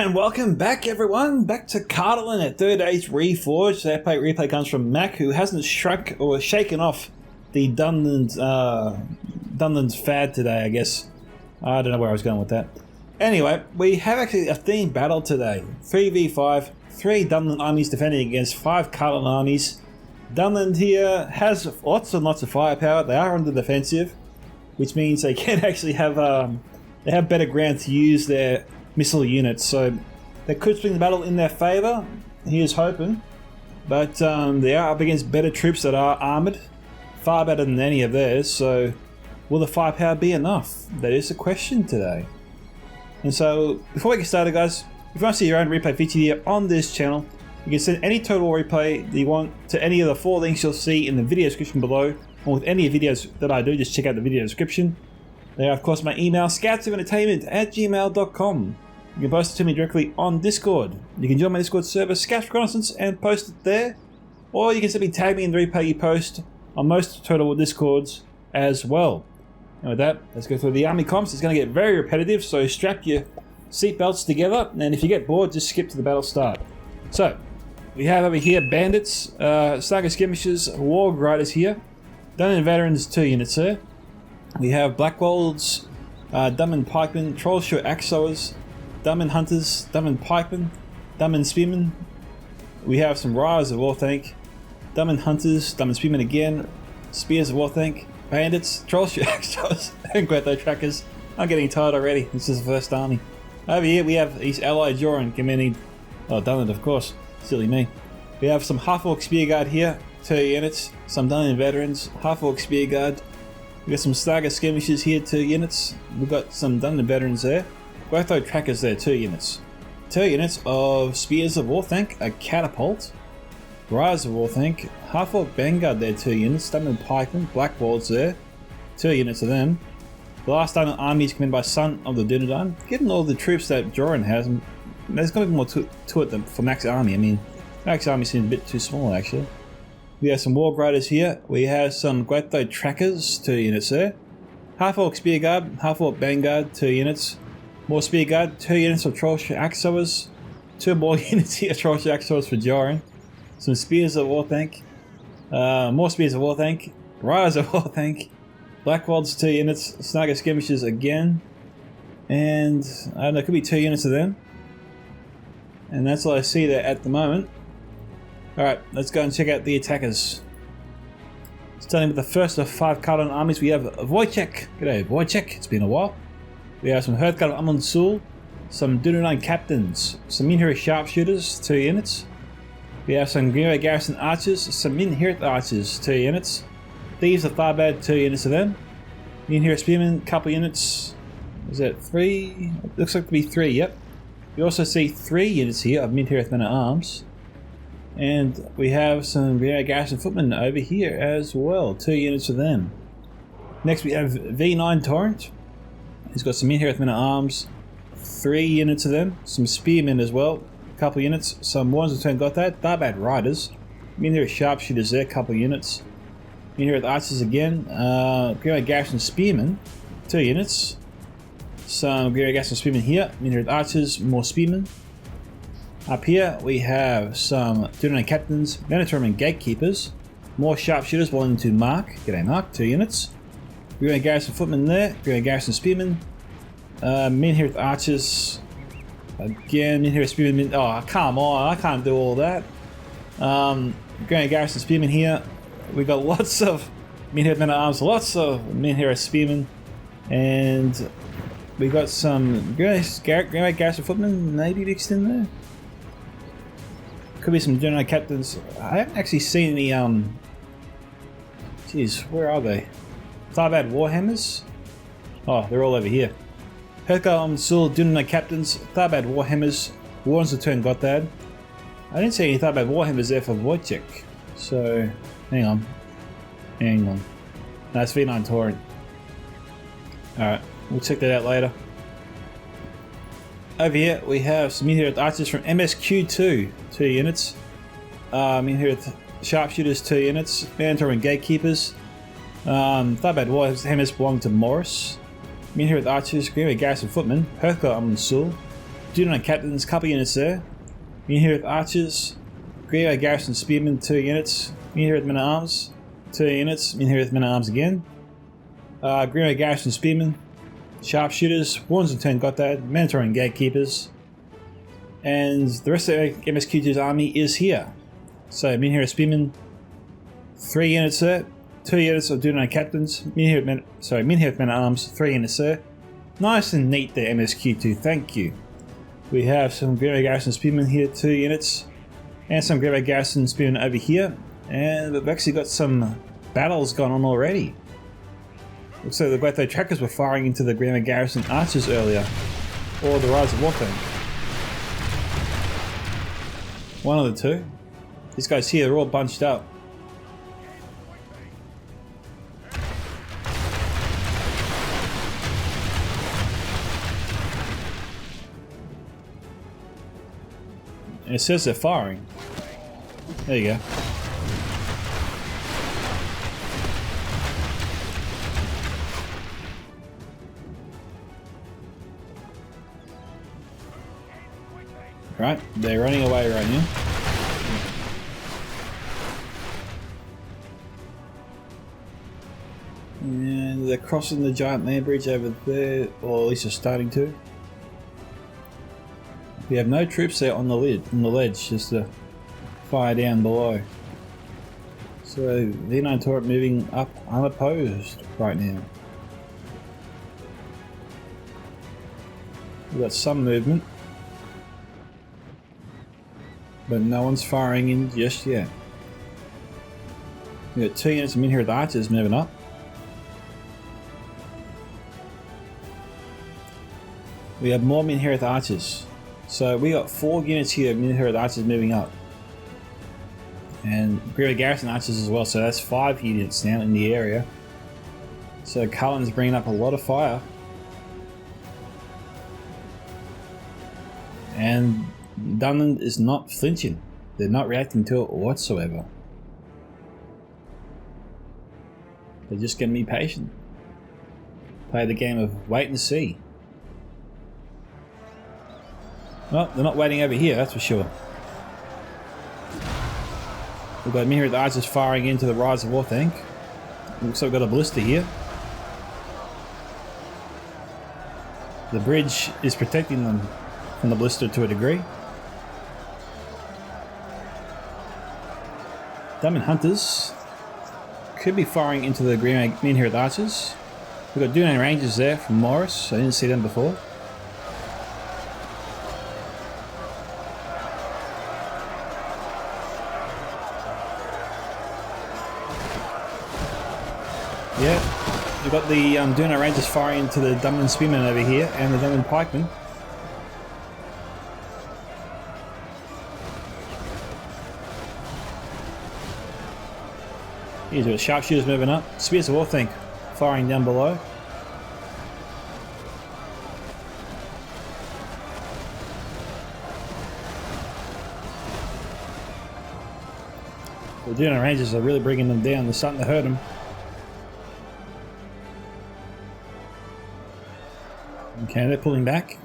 And welcome back, everyone, back to Cardolan at Third Age Reforged. That replay comes from Mac, who hasn't shrunk or shaken off the Dunland's fad today, I guess. I don't know where I was going with that. Anyway, we have actually a themed battle today. 3v5, 3 Dunland armies defending against 5 Cardolan armies. Dunland here has lots and lots of firepower. They are on the defensive, which means they can actually have they have better ground to use their missile units, so they could swing the battle in their favour. Here's hoping, but they are up against better troops that are armoured, far better than any of theirs. So will the firepower be enough? That is the question today. And so before we get started, guys, if you want to see your own replay featured here on this channel, you can send any total replay that you want to any of the 4 links you'll see in the video description below, or with any videos that I do, just check out the video description. They are, of course, my email, scoutsoventertainment@gmail.com. You can post it to me directly on Discord. You can join my Discord server, Scouts Reconnaissance, and post it there. Or you can simply tag me in the replay you post on most Total Discords as well. And with that, let's go through the army comps. It's going to get very repetitive, so strap your seatbelts together, and if you get bored, just skip to the battle start. So, we have over here Bandits, Saga Skirmishers, Warg Riders here, Dunland Veterans 2 units there. We have Blackwolds, Dunland Pikemen, Trollshire Axowers, Dunland Hunters, Dunland Pikemen, Dunland Spearmen. We have some Riders of Warthank, Dunland Hunters, Dunland Spearmen again, Spears of Warthank, Bandits, Trollshire Axowers, and Guetho Trackers. I'm getting tired already. This is the first army. Over here we have East Ally Joran commanding, Dunland, of course. Silly me. We have some Half-Orc Spearguard here, 2 units, some Dunland Veterans, Half-Orc Spearguard. We got some Saga Skirmishers here, 2 units. We've got some Dunland Veterans there. Guetho Trackers there, 2 units. 2 units of Spears of Warthank, a Catapult. Rise of Warthank, Half-Orc Vanguard there, 2 units. Dunland Pikemen, Blackwolds there, 2 units of them. The last Dunland army is commanded by Son of the Dunedain. Getting all the troops that Joran has, there's got to be more to it than for Max Army. I mean, Max Army seems a bit too small, actually. We have some Warg Riders here. We have some Guetho Trackers, 2 units there. Half-Orc Spearguard, Half-Orc Vanguard, 2 units. More Spearguard, 2 units of Trollshire Axowers. 2 more units here of Trollshire Axowers for Joran. Some Spears of Warthank. More Spears of Warthank. Riders of Warthank. Blackwolds, 2 units. Saga Skirmishers again. And, I don't know, it could be 2 units of them. And that's all I see there at the moment. Alright, let's go and check out the attackers. Starting with the first of 5 Cardolan armies, we have Wojciech. G'day, Wojciech. It's been a while. We have some Hearthguard of Amon Sul, some Dunedain Captains, some Minhira Sharpshooters, 2 units. We have some Greenway Garrison Archers, some Minhira Archers, 2 units. Thieves of Tharbad, 2 units of them. Minhira Spearmen, couple units. Is that 3? It looks like to be 3, yep. We also see 3 units here of Minhira Men at Arms. And we have some Greenway Garrison Footmen over here as well, 2 units of them. Next we have V9 Torrent. He's got some Minhira Men at Arms, 3 units of them. Some Spearmen as well, a couple units. Some Warns of Turn Gothad, Tharbad Riders. Minhira Sharpshooters there, couple units. Minhira Archers again. Greenway Garrison Spearmen, 2 units. Some Greenway Garrison Spearmen here. Minhira Archers, more Spearmen. Up here we have some Dunedain Captains, Manitoman Gatekeepers, more Sharpshooters belonging to Mark. G'day Mark, 2 units. Greenway Garrison Footmen there, Greenway Garrison Spearmen, Minhira Archers, again Minhira Spearmen, oh come on, I can't do all that. Greenway Garrison Spearmen here, we got lots of Minhira Men at Arms, lots of Minhira Spearmen, and we got some Greenway Garrison Footmen maybe mixed in there. Could be some Dunedain Captains. I haven't actually seen any, Jeez, where are they? Tharbad Warhammers? Oh, they're all over here. Hearthguard Sul, Dunland Captains, Tharbad Warhammers, Warns of Turn Gothad. I didn't see any Tharbad Warhammers there for Wojciech. So, hang on. That's V9 Torrent. Alright, we'll check that out later. Over here we have some Minhira Archers from MSQ2, 2 units. Minhira Sharpshooters, 2 units. Manitoman Gatekeepers. Tharbad Warhammers belong to Morris. Minhira Archers, Greenway Garrison Footmen, Hearthguard Amon Sul, Dunland Captains, couple units there. In here with archers. Greenway Garrison Spearmen, 2 units. In here with men at arms, 2 units. In here with men at arms again. Greenway Garrison Spearmen. Sharpshooters. Warrens and Turn got that. Mandatory and Gatekeepers. And the rest of MSQ2's army is here. So in here with Spearmen. 3 units there. 2 units of Dunland Captains. In here with men at arms, 3 units there. Nice and neat there, MSQ2, thank you. We have some Greenway Garrison Spearmen here, 2 units. And some Greenway Garrison Spearmen over here. And we've actually got some battles going on already. Looks like the Glatho Trackers were firing into the Greenway Garrison Archers earlier. Or the Rise of Warthang. One of the two. These guys here are all bunched up. It says they're firing. There you go. Right, they're running away right now. And they're crossing the giant land bridge over there, or at least they're starting to. We have no troops there on the ledge, just to fire down below. So V9 turret moving up unopposed right now. We've got some movement, but no one's firing in just yet. We've got 2 units of Minhirth Archers moving up. We have more Minhirth Archers. So we got 4 units here of Minhirth Archers moving up. And Greenway Garrison Archers as well, so that's 5 units now in the area. So Cullen's bringing up a lot of fire. And Dunland is not flinching. They're not reacting to it whatsoever. They're just going to be patient. Play the game of wait and see. Well, they're not waiting over here, that's for sure. We've got Minhirth Archers firing into the Rise of Warthang. Looks like we've got a ballista here. The bridge is protecting them from the ballista to a degree. Diamond Hunters could be firing into the Greenway Minhirth Archers. We've got Dunland Rangers there from Morris, I didn't see them before. Yeah, we've got the Dunland Rangers firing into the Dunland Spearmen over here and the Dunland Pikemen. Here's where Sharpshooters moving up. Spears of Warthang firing down below. The Dunland Rangers are really bringing them down. They're starting to hurt them. Okay, they're pulling back.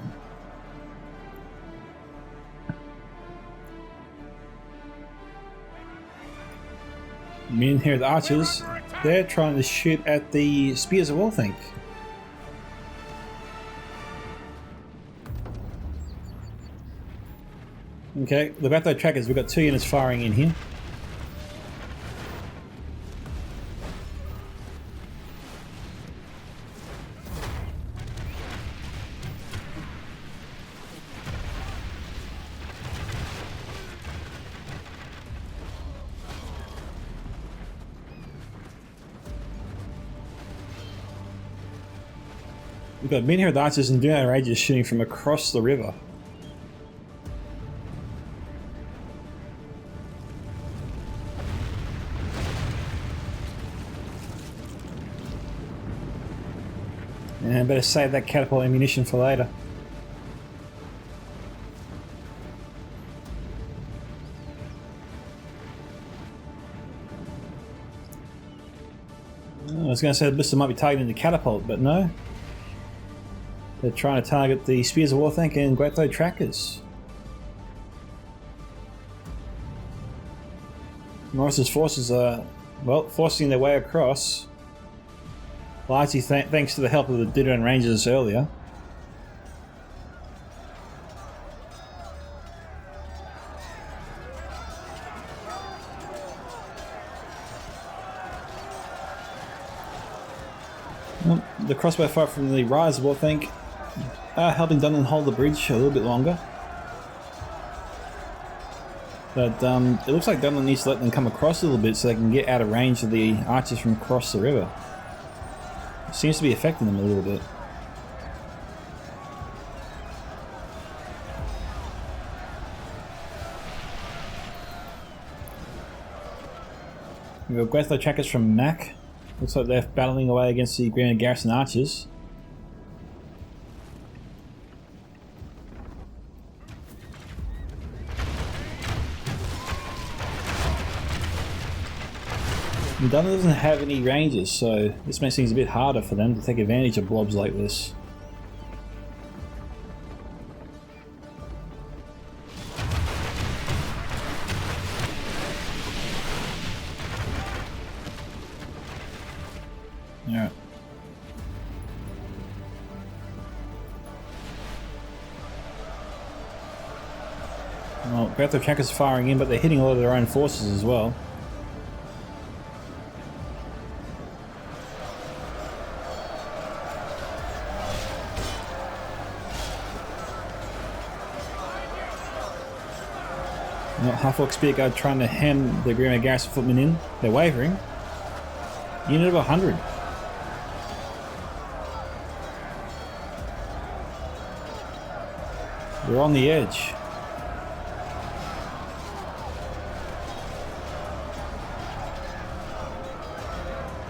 Minhirth Archers, they're trying to shoot at the Spears of Warthang. Okay, look at those trackers, we've got 2 units firing in here. We've got Minhirth Archers and Dunland Rangers shooting from across the river. And I better save that catapult ammunition for later. I was going to say the ballista might be targeting the catapult, but no. They're trying to target the Spears of Warthank and Great Throat trackers. Norris's forces are, well, forcing their way across. Largely thanks to the help of the Dunland Rangers earlier. Well, the crossbow fire from the Rise of Warthank are helping Dunland hold the bridge a little bit longer. But it looks like Dunland needs to let them come across a little bit so they can get out of range of the archers from across the river. It seems to be affecting them a little bit. We've got Great Throat trackers from Mac. Looks like they're battling away against the Grand Garrison archers. Dunland doesn't have any ranges, so this makes things a bit harder for them to take advantage of blobs like this. Alright. Well, Great Throat trackers are firing in, but they're hitting a lot of their own forces as well. Half-Orc Spearguard trying to hem the Greenway Garrison footmen in. They're wavering. Unit of 100. We're on the edge.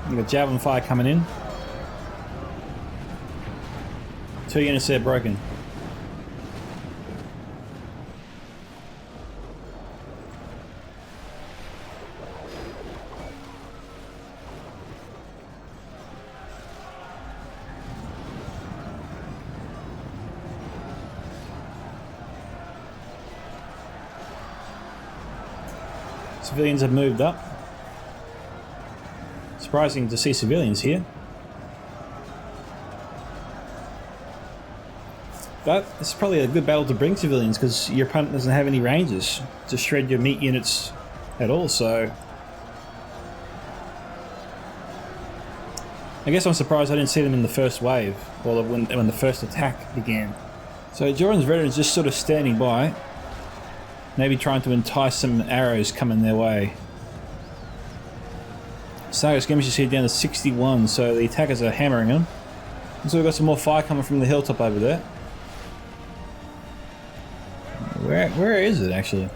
You got javelin fire coming in. 2 units there broken. Civilians have moved up. Surprising to see civilians here. But it's probably a good battle to bring civilians because your opponent doesn't have any ranges to shred your meat units at all, so... I guess I'm surprised I didn't see them in the first wave, or when the first attack began. So Joran's veterans just sort of standing by. Maybe trying to entice some arrows coming their way. Stargate skirmishes here down to 61, so the attackers are hammering them. And so we've got some more fire coming from the hilltop over there. Where is it actually?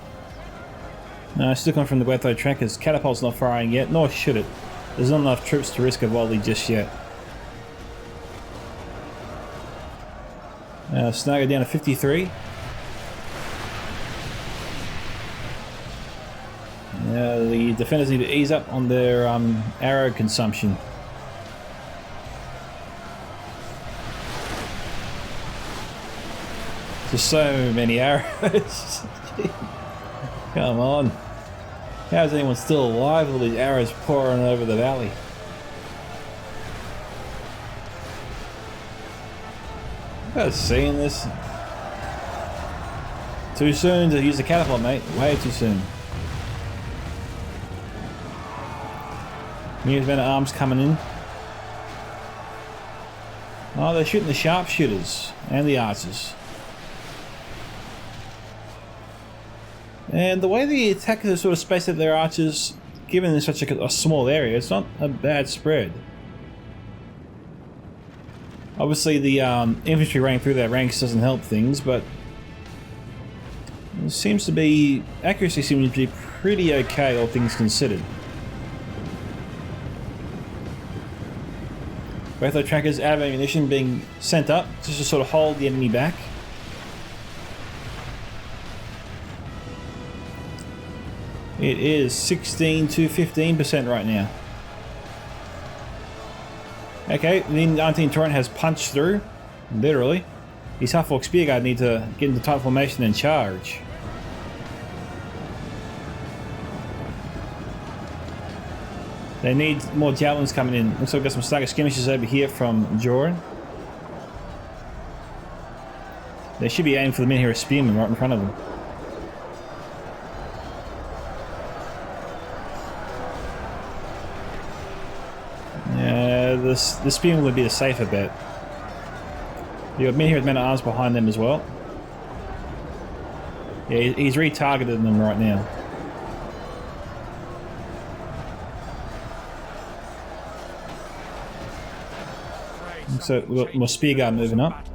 No, it's still coming from the Great Throat trackers. Catapult's not firing yet, nor should it. There's not enough troops to risk a volley just yet. Snugger down to 53. The defenders need to ease up on their arrow consumption. Just so many arrows. Come on. How is anyone still alive with all these arrows pouring over the valley? You guys seeing this? Too soon to use the catapult, mate. Way too soon. New men at arms coming in. Oh, they're shooting the sharpshooters and the archers. And the way the attackers are sort of spaced out their archers, given in such a small area, it's not a bad spread. Obviously the infantry running through their ranks doesn't help things, but it seems to be... accuracy seems to be pretty okay, all things considered. Both those trackers out of ammunition being sent up just to sort of hold the enemy back. It is 16 to 15% right now. Okay, the 19 Torrent has punched through. Literally. These half-orc spearguard need to get into tight formation and charge. They need more javelins coming in. Looks like we've got some stagger skirmishes over here from Joran. They should be aiming for the men here as spearmen right in front of them. Yeah, the spearmen would be the safer bet. You got men here with men at arms behind them as well. Yeah, he's retargeted them right now. So we've got more spearguard moving up.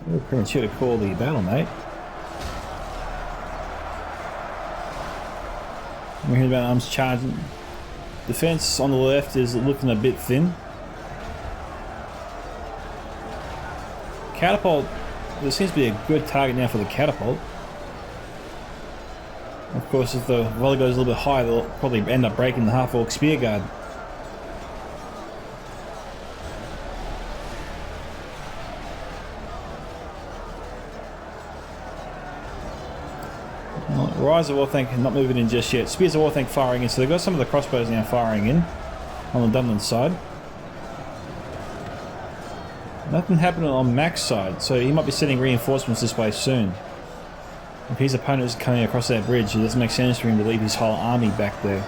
We're pretty much here to call the battle, mate. We're hearing about arms charging. Defense on the left is looking a bit thin. Catapult, there seems to be a good target now for the catapult. Of course, if the volley goes a little bit higher, they'll probably end up breaking the half-orc spearguard. Rise of Warthank not moving in just yet. Spears of Warthank firing in, so they've got some of the crossbows now firing in on the Dunland side. Nothing happening on Mac's side, so he might be sending reinforcements this way soon. If his opponent is coming across that bridge, it doesn't make sense for him to leave his whole army back there.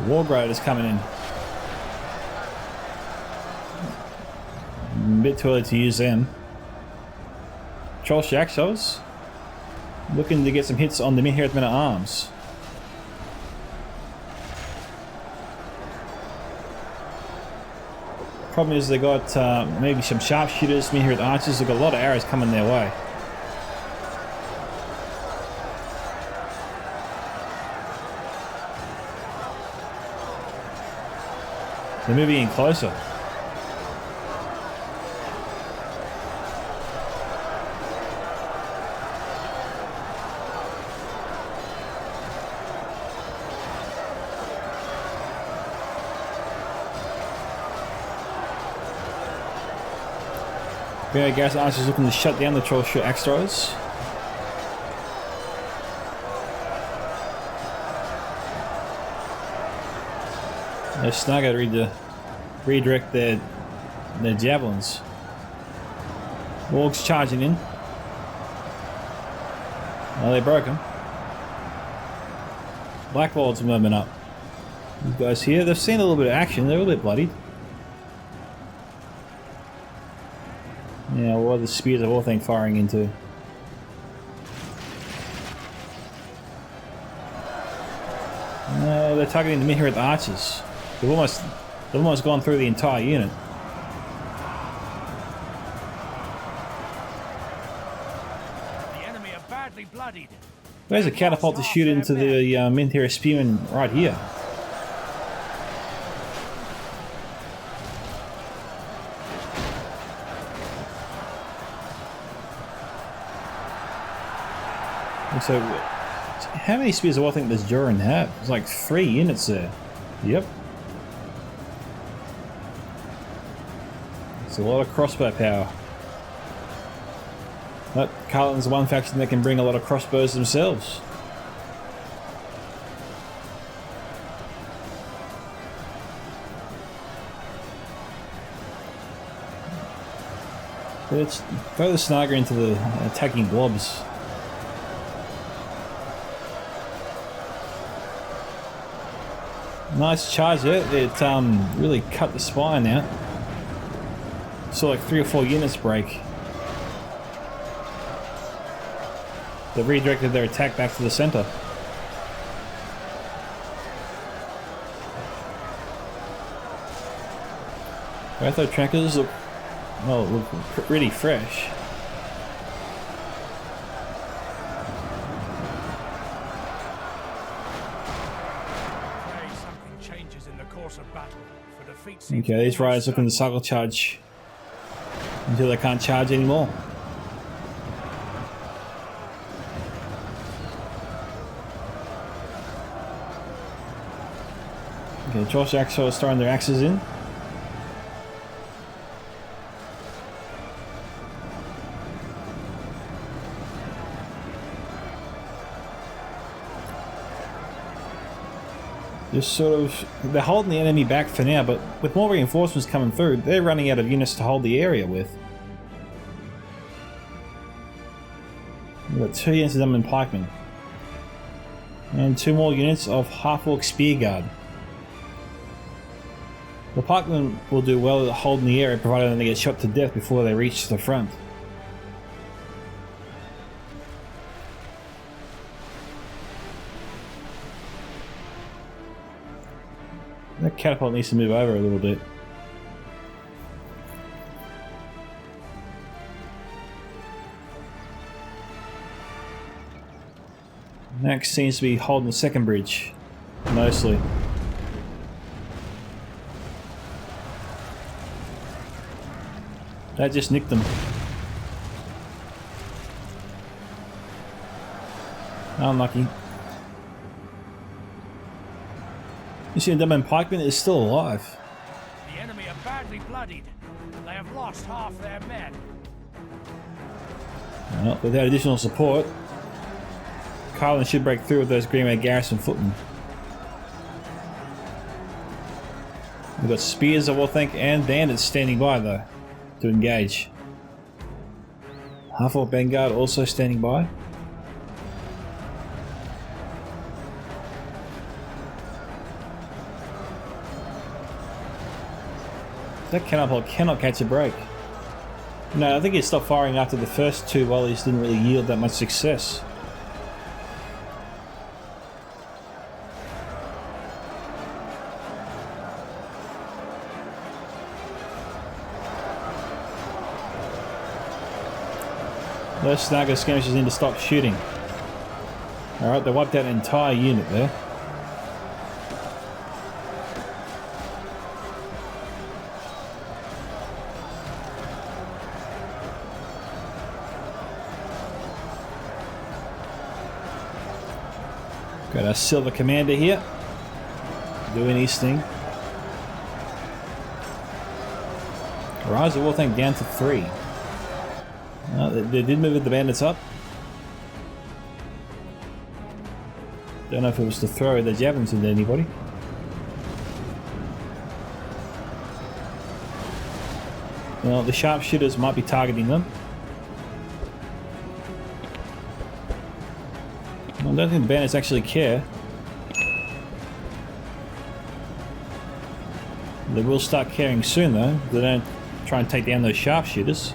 Wargrade is coming in. A bit too early to use them. Troll Shaxos looking to get some hits on the men here at Men at Arms. Problem is they got maybe some sharpshooters, men here at the archers. They've got a lot of arrows coming their way. They're moving in closer. Yeah, Garrison Archers looking to shut down the troll axe throwers. They're snugger to redirect their javelins. Wargs charging in. Oh, they broke them. Blackboard's moving up. These guys here, they've seen a little bit of action. They're a little bit bloodied. Yeah, what are the spears of Warthank firing into? No, they're targeting the men here at the archers. They've almost gone through the entire unit. The enemy are badly bloodied. There's a catapult to shoot into the men here spearmen right here. So, how many spears do I think does Joran have? It's like 3 units there. Yep. It's a lot of crossbow power. But Cardolan's one faction that can bring a lot of crossbows themselves. Let's throw the Snagger into the attacking blobs. Nice charge there. It really cut the spine out. Saw like 3 or 4 units break. They redirected their attack back to the center. Ratho trackers look really fresh. Okay, these riders looking to cycle charge until they can't charge anymore. Okay, Josh Axel is throwing their axes in. Just sort of, they're holding the enemy back for now, but with more reinforcements coming through, they're running out of units to hold the area with. We've got 2 units of Dunland pikemen. And 2 more units of half-orc spear guard. The pikemen will do well at holding the area, provided they get shot to death before they reach the front. That catapult needs to move over a little bit. Max seems to be holding the second bridge, mostly. That just nicked them. Unlucky. You see, the Dunland pikeman is still alive. The enemy are badly bloodied. They have lost half their men. Well, without additional support, Cardolan should break through with those Greenway Garrison footmen. We've got spears, I will think, and bandits standing by though to engage. Half-orc vanguard also standing by. That catapult cannot catch a break. No, I think he stopped firing after the first 2 volleys didn't really yield that much success. Those Snagger skirmishers need to stop shooting. Alright, they wiped out an entire unit there. Got our Silver Commander here, doing his thing. Rise of War Tank down to 3. They did move the bandits up. Don't know if it was to throw the javelins into anybody. Well, the sharpshooters might be targeting them. I don't think the bandits actually care. They will start caring soon though. They don't try and take down those sharpshooters.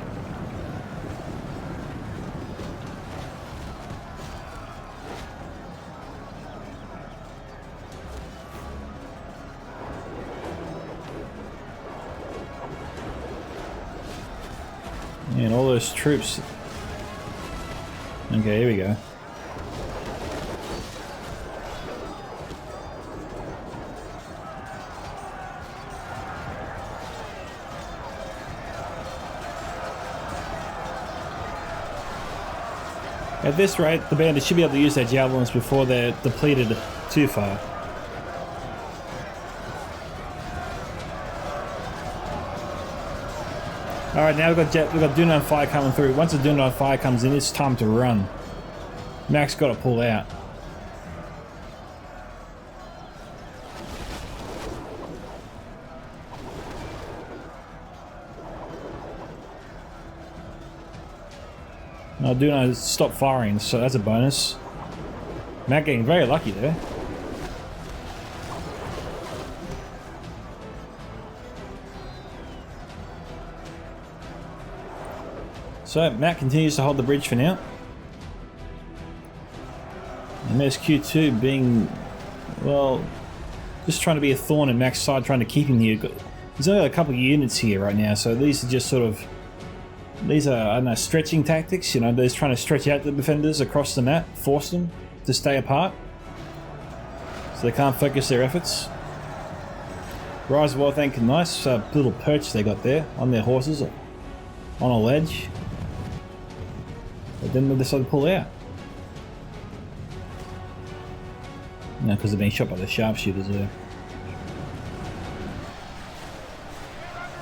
And all those troops. Okay, here we go. At this rate, the bandits should be able to use their javelins before they're depleted too far. Alright, now we've got Dunland fire coming through. Once the Dunland fire comes in, it's time to run. Mac's got to pull out. No, Dunland stopped firing, so that's a bonus. Mac getting very lucky there. So Matt continues to hold the bridge for now. And there's Q2 being, well, just trying to be a thorn in Mac's side, trying to keep him here. There's only a couple of units here right now, so these are just sort of, these are, I don't know, stretching tactics. You know, they're just trying to stretch out the defenders across the map, force them to stay apart, so they can't focus their efforts. Rise of War Tank, nice little perch they got there on their horses. on a ledge. But then they decided to pull out. No, because they're being shot by the sharpshooters there.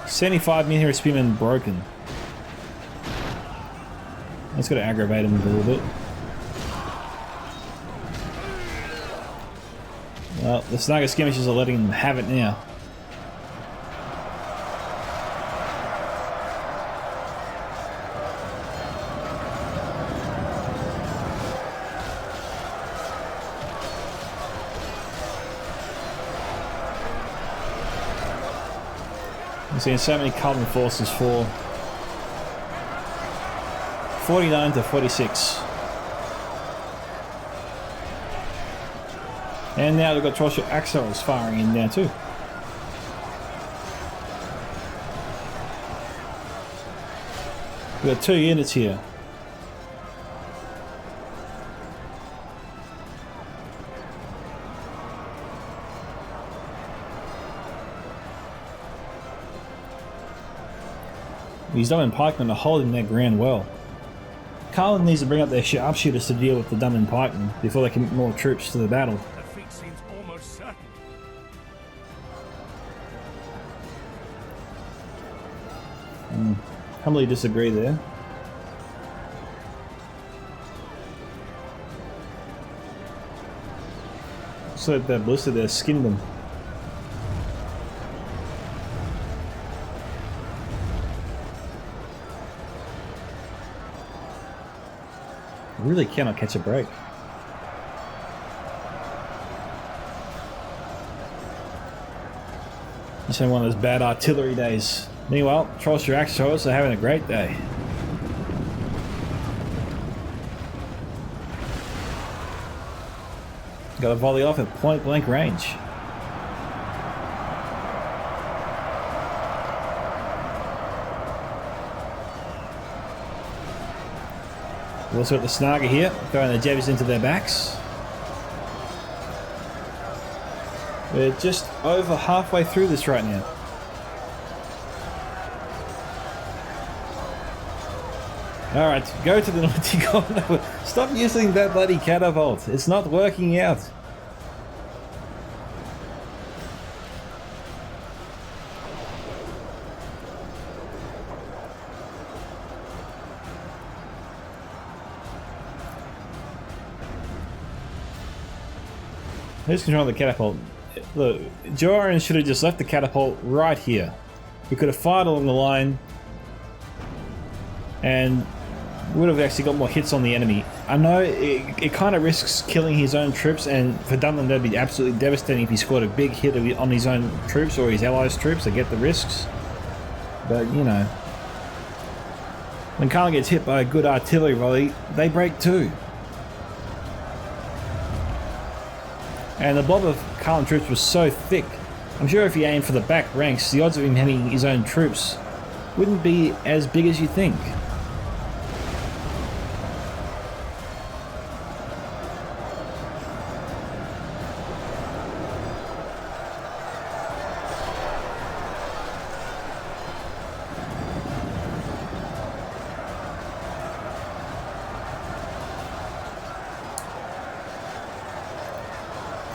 75 military spearmen broken. That's got to aggravate them a little bit. Well, the Snagger skirmishers are letting them have it now. I'm seeing so many Cardolan forces fall. 49 to 46. And now they've got Trollshot Axos firing in now too. We've got 2 units here. These Dunland pikemen are holding their ground well. Cardolan needs to bring up their sharpshooters to deal with the Dunland pikemen before they commit more troops to the battle. Defeat seems almost certain. Humbly disagree there. So that ballistic there skinned them. Really cannot catch a break. It's been one of those bad artillery days. Meanwhile, Trollshot Axos are having a great day. Got a volley off at point blank range. We've also got the Snagger here, throwing the jabbies into their backs. We're just over halfway through this right now. Alright, go to the naughty corner. Stop using that bloody catapult. It's not working out. Who's controlling the catapult? Look, Joran should have just left the catapult right here. He could have fired along the line and would have actually got more hits on the enemy. I know it kind of risks killing his own troops, and for Dunland that'd be absolutely devastating if he scored a big hit on his own troops or his allies' troops. I get the risks, but you know, when Cardolan gets hit by a good artillery volley, they break too. And the blob of Cardolan troops was so thick, I'm sure if he aimed for the back ranks, the odds of him hitting his own troops wouldn't be as big as you think.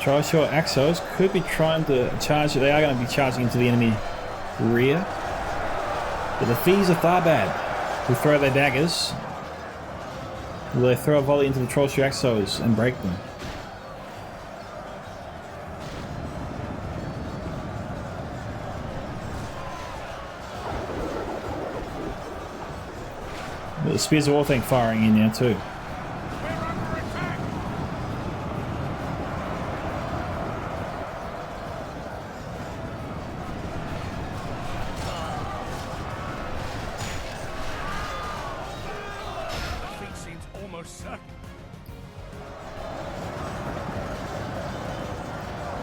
Trollshot Axos could be trying to charge. They are going to be charging into the enemy rear. But the Fees of Tharbad, who throw their daggers, will they throw a volley into the Trollshot Axos and break them? But the Spears of Orthanc firing in now too.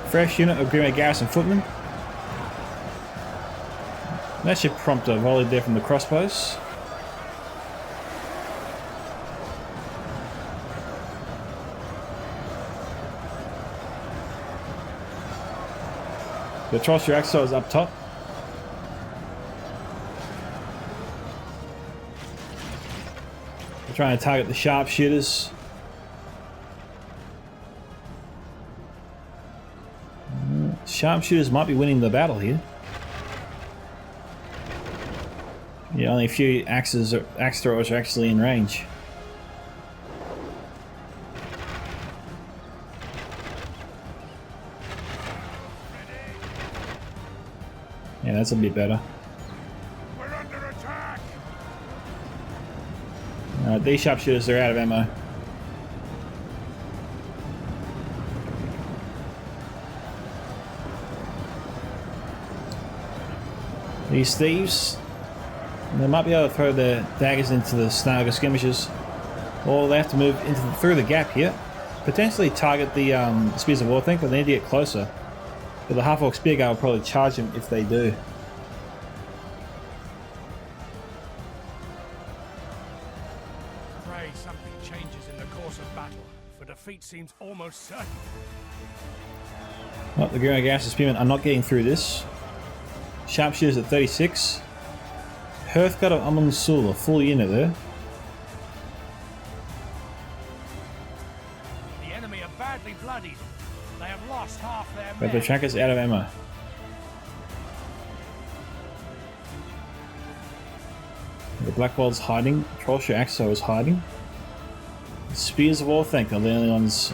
Fresh unit of Greenway Garrison footmen. That should prompt a volley there from the crossbows. The Trollshot Axos up top. They're trying to target the sharpshooters. Sharpshooters might be winning the battle here. Yeah, only a few axe throwers are actually in range. Yeah, that's a bit better. We're under attack. These sharpshooters are out of ammo. These thieves, they might be able to throw their daggers into the snarger skirmishers, or they have to move through the gap here. Potentially target the Spears of War Think, but they need to get closer. But the half-orc spear guard will probably charge them if they do. Pray something changes in the course of battle, for defeat seems almost certain. Well, the Gurren Gas and Spearmen are not getting through this. Sharpshooters at 36. Hearthguard of Amun Sul, a full unit there. The enemy are badly bloodied. They have lost half their But men. the tracker's out of ammo. The Blackwald's hiding. Trollshire Axo is hiding. The Spears of Orthanc are the only ones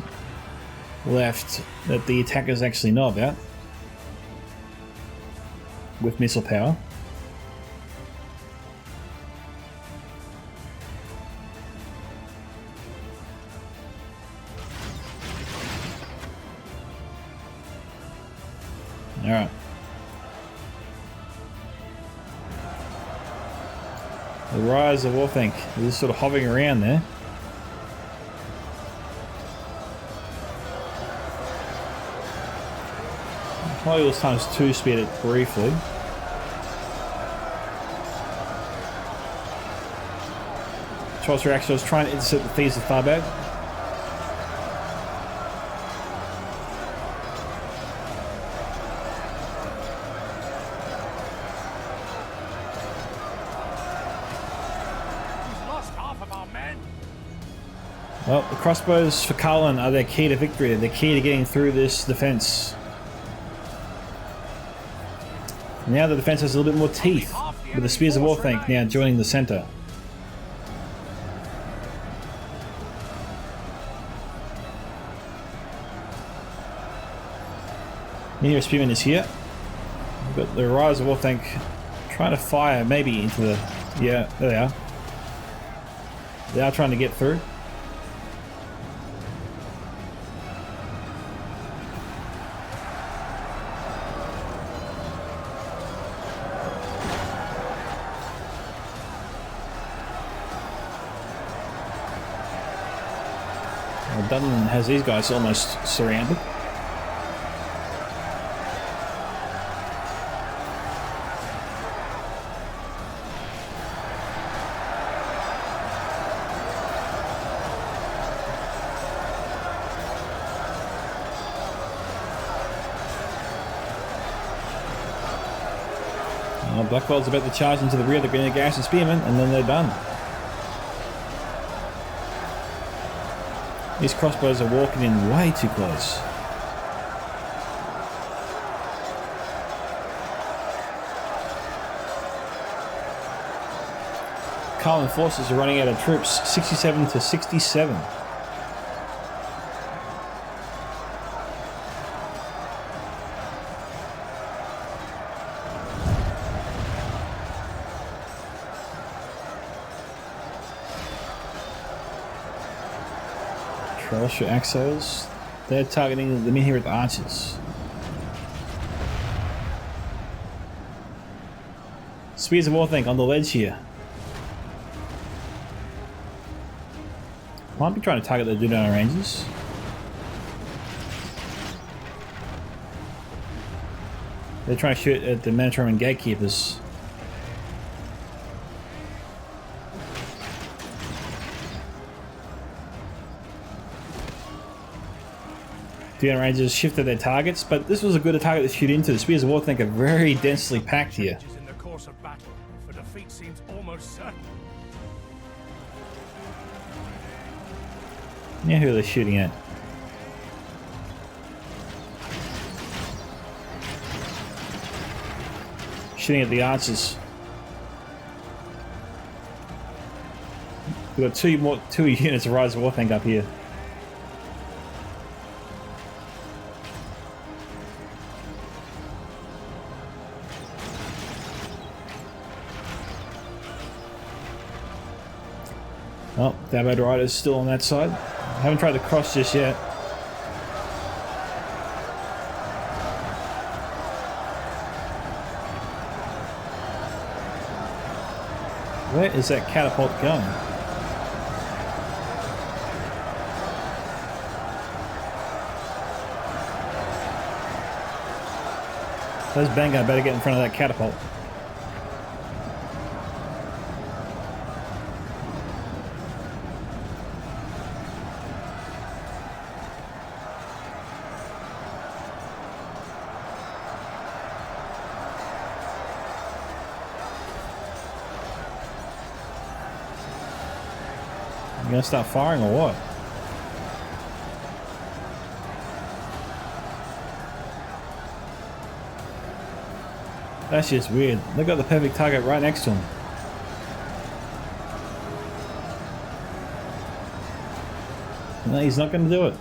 left that the attackers actually know about. With missile power. Alright. The Rise of Orthanc is just sort of hovering around there. Hollywood's times 2 speed it briefly. Charles Reactor is trying to intercept the Thieves of Tharbad. We've lost half of our men. Well, the crossbows for Cardolan are their key to victory. They're key to getting through this defense. Now the defense has a little bit more teeth, with the Spears of Orthanc now joining the center. Mini Spearman is here. We've got the Rise of Orthanc trying to fire maybe into the... Yeah, there they are. They are trying to get through. Dunland has these guys almost surrounded. Blackwell's about to charge into the rear of the Grenadier Garrison Spearmen, and then they're done. These crossbows are walking in way too close. Cardolan forces are running out of troops, 67 to 67. Trollshire Axos. They're targeting the men here at the archers. Spears of Orthanc on the ledge here. Might be trying to target the Dunland Rangers. They're trying to shoot at the Manitoran gatekeepers. Dunland Rangers shifted their targets, but this was a good target to shoot into. The Spears of Orthanc are very densely packed here. In the course of battle, for defeat seems almost certain. Yeah, who are they shooting at? Shooting at the archers. We've got two units of Rise of War Tank up here. Oh, the Avid Rider's still on that side. Haven't tried to cross just yet. Where is that catapult going? Those Vanguard better get in front of that catapult. You gonna start firing or what? That's just weird. They got the perfect target right next to him. No, he's not gonna do it.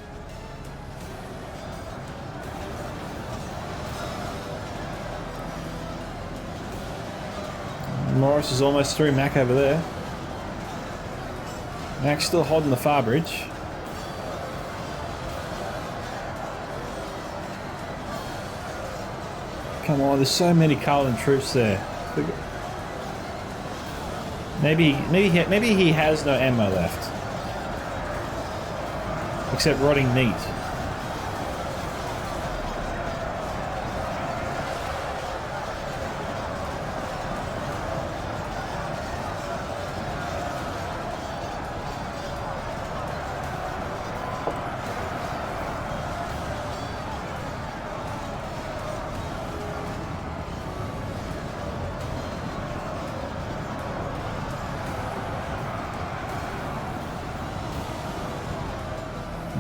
Morris is almost through Mac over there. Mac's still holding the far bridge. Come on, there's so many Cardolan troops there. Maybe he has no ammo left, except rotting meat.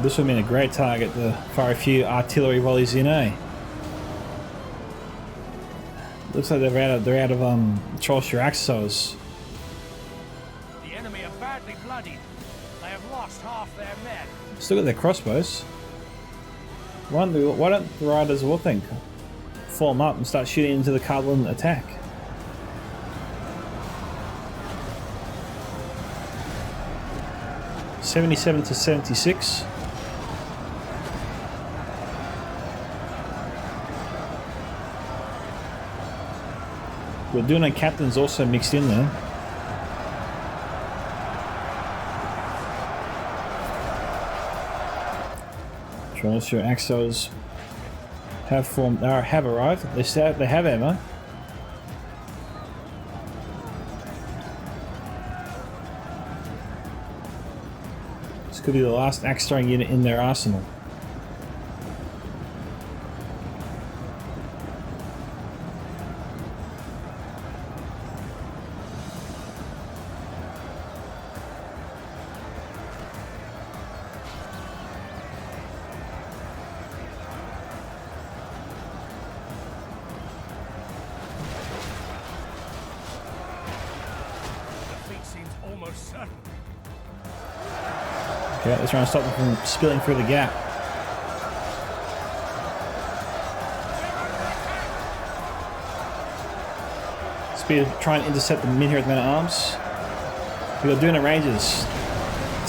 This would have been a great target to fire a few artillery volleys in, eh? Looks like they're out of Charles Axos. The enemy are badly bloodied. They have lost half their men. Still got their crossbows. Why don't the Riders of War Tank form up and start shooting into the Cardolan attack? $77 to 76. The Dunland captain's also mixed in there. Charles your Axos have arrived. They have ammo. This could be the last axe throwing unit in their arsenal. Okay, let's try and stop them from spilling through the gap. Speed, try and intercept them in here at the man-at-arms. We've got Dunland Rangers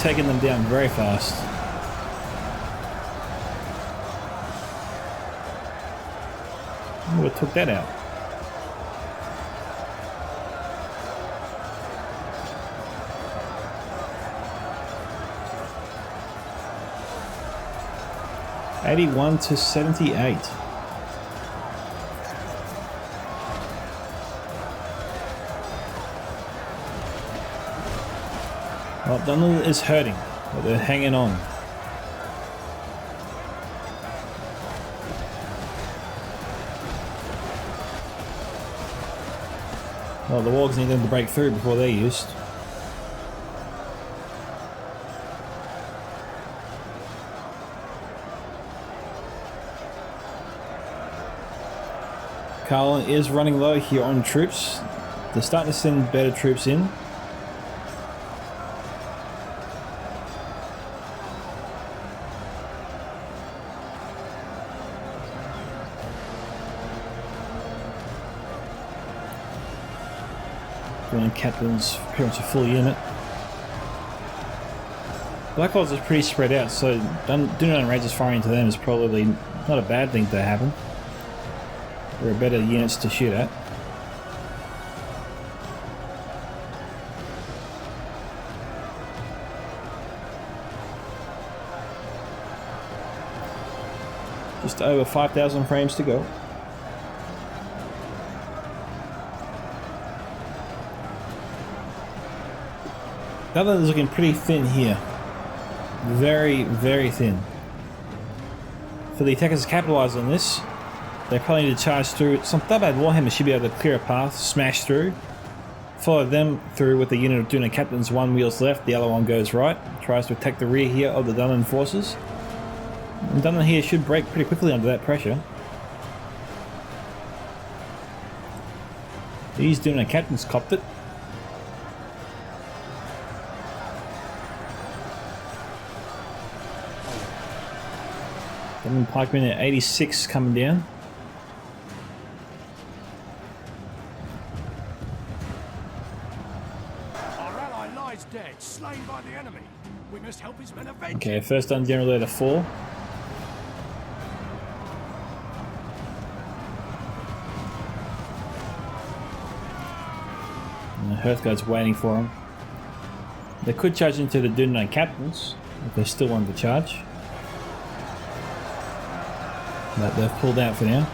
taking them down very fast. Oh, we took that out. $81 to 78. Well, Dunland is hurting, but they're hanging on. Well, the wargs need them to break through before they're used. Cardolan is running low here on troops. They're starting to send better troops in. Dunland Captain's appearance a full unit. Black Holes is pretty spread out, so Dunland Rangers firing into them is probably not a bad thing to happen. There are better units to shoot at. Just over 5,000 frames to go. Dunland is looking pretty thin here. Very, very thin. For the attackers to capitalise on this, they probably need to charge through. Some Avid Warhammer should be able to clear a path, smash through, follow them through with the unit of Dunland Captains. One wheels left, the other one goes right. Tries to attack the rear here of the Dunland forces. And Dunland here should break pretty quickly under that pressure. These Dunland Captains copped it. Dunland Pikemen at 86 coming down. Our ally lies dead, slain by the enemy. We must help his men avenge. Okay, first Dunland General there to fall. And the Hearthguard's waiting for him. They could charge into the Dunland Captains if they still want to charge. But they've pulled out for now.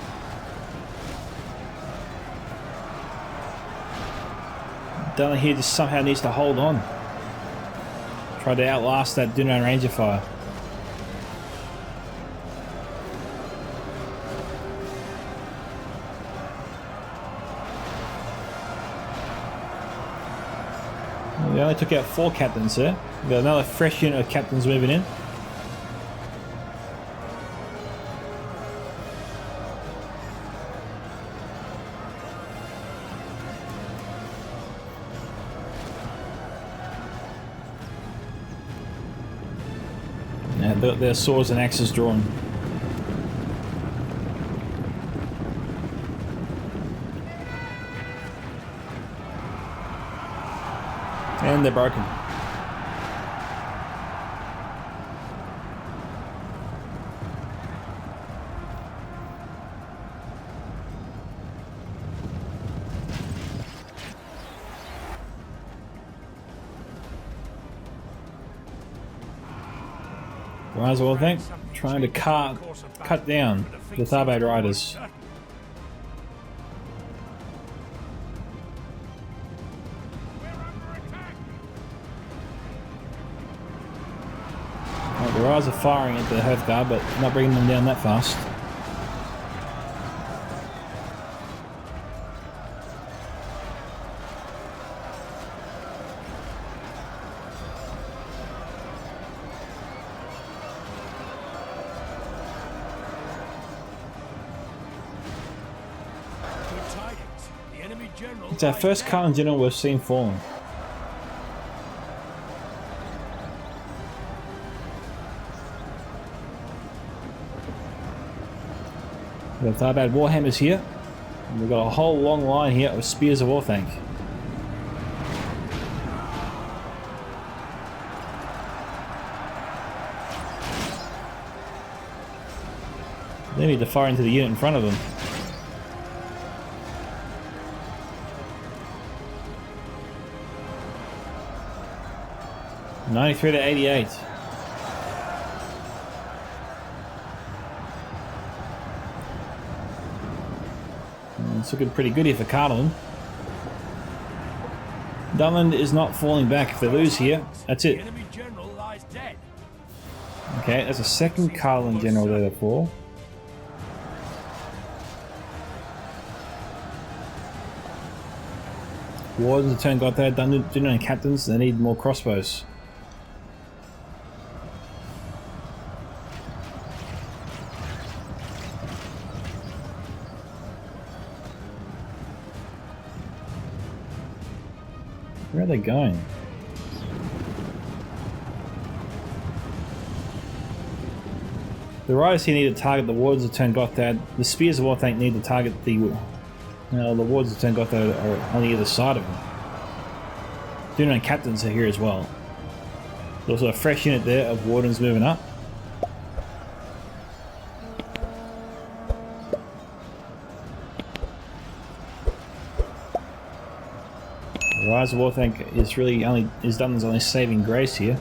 Dunland here just somehow needs to hold on. Try to outlast that Dunland Ranger fire. They only took out 4 captains there. We've got another fresh unit of captains moving in. Their swords and axes drawn. And they're broken. Might as well think. Trying to cut down the Tharbad Riders. Well, the Riders are firing into the Hearthguard, but not bringing them down that fast. It's our first Cardolan General we've seen fallen. We've got Tharbad Warhammers here. And we've got a whole long line here of Spears of Orthanc. They need to fire into the unit in front of them. '93 to 88. It's looking pretty good here for Cardolan. Dunland is not falling back. If they lose here, that's it. Okay, there's a second Cardolan General there to fall. Wardens have turned got there. Dunland Captains, they need more crossbows. Where are they going? The riders here need to target the wards of Turn Gotthard. The spears of Orthanc need to target the wards of Turn Gotthard are on either side of them. Dunland captains are here as well. There's also a fresh unit there of wardens moving up. The rise of Orthanc is really Dunland's only saving grace here.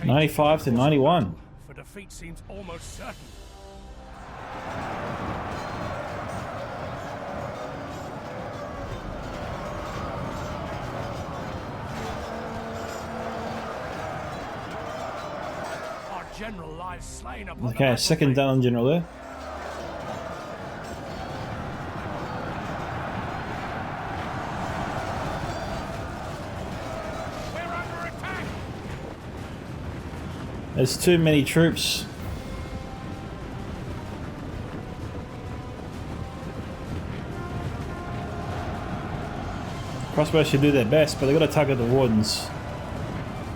95 to 91. For defeat seems almost certain. Our general lies slain upon Okay, second Dunland general there. There's too many troops. Crossbows should do their best, but they've got to target the wardens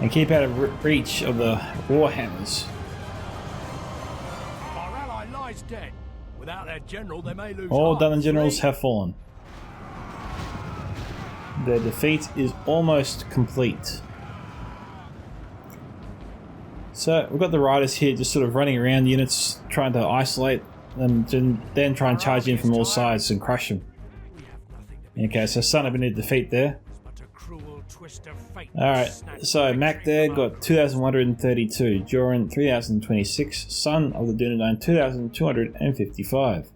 and keep out of reach of the warhammers. Our ally lies dead. Without their general, they may lose. All heart. Dunland generals have fallen. Their defeat is almost complete. So we've got the riders here just sort of running around units, trying to isolate them, and then try and charge in from all sides and crush them. Okay, so Son have been in defeat there. Alright, so Mac there got 2,132, Joran 3,026, Son of the Dunland 2,255,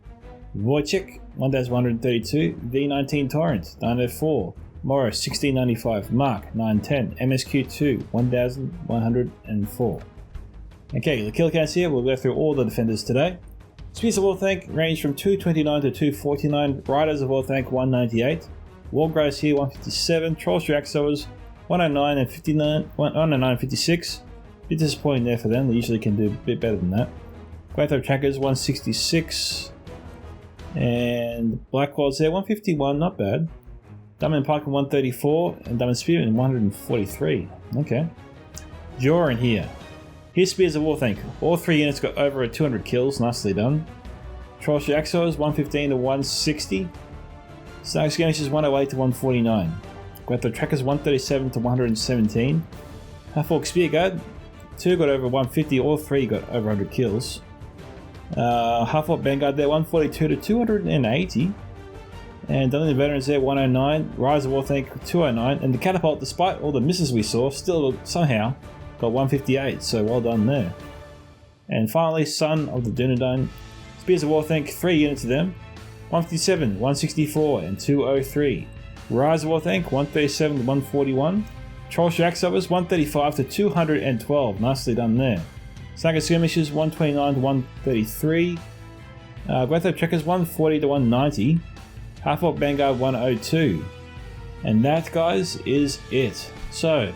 Wojciech 1,132, V19 Torrent 904, Morrow 1695, Mark 910, MSQ 2 1104. Okay, the kill counts here. We'll go through all the defenders today. Spears of Orthanc range from 229 to 249, Riders of Orthanc 198, Wargrows here 157, Trolls Reactors 109 and 59, 109 and 56. Bit disappointing there for them. They usually can do a bit better than that. Grantham Trackers 166, and Blackwells there 151, not bad. Dunland Pike 134 and Dunland Spearman 143. Okay. Joran here. Here's Spears of Orthanc. All three units got over 200 kills. Nicely done. Trolls Axos 115 to 160. Snag Skirmishes 108 to 149. Grantham Trackers 137 to 117. Half-Orc Spearguard 2 got over 150. All three got over 100 kills. Half-Orc Vanguard there 142 to 280. And Dunland Veterans there 109, Rise of Orthanc 209, and the Catapult, despite all the misses we saw, still somehow got 158, so well done there. And finally, Son of the Dunland, Spears of Orthanc, 3 units of them, 157, 164, and 203. Rise of Orthanc 137 to 141, Troll Shaxovers 135 to 212, nicely done there. Saga Skirmishers 129 to 133, Grantham Trekkers 140 to 190, Half-Orc Vanguard 102. And that, guys, is it. So,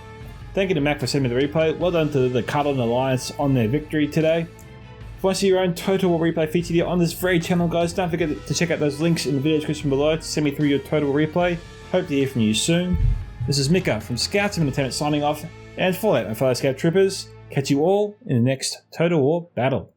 thank you to Mac for sending me the replay. Well done to the Cardolan Alliance on their victory today. If you want to see your own Total War replay featured here on this very channel, guys, don't forget to check out those links in the video description below to send me through your Total War replay. Hope to hear from you soon. This is Micka from Scouts of Entertainment signing off, and for that, my fellow Scout Troopers, catch you all in the next Total War battle.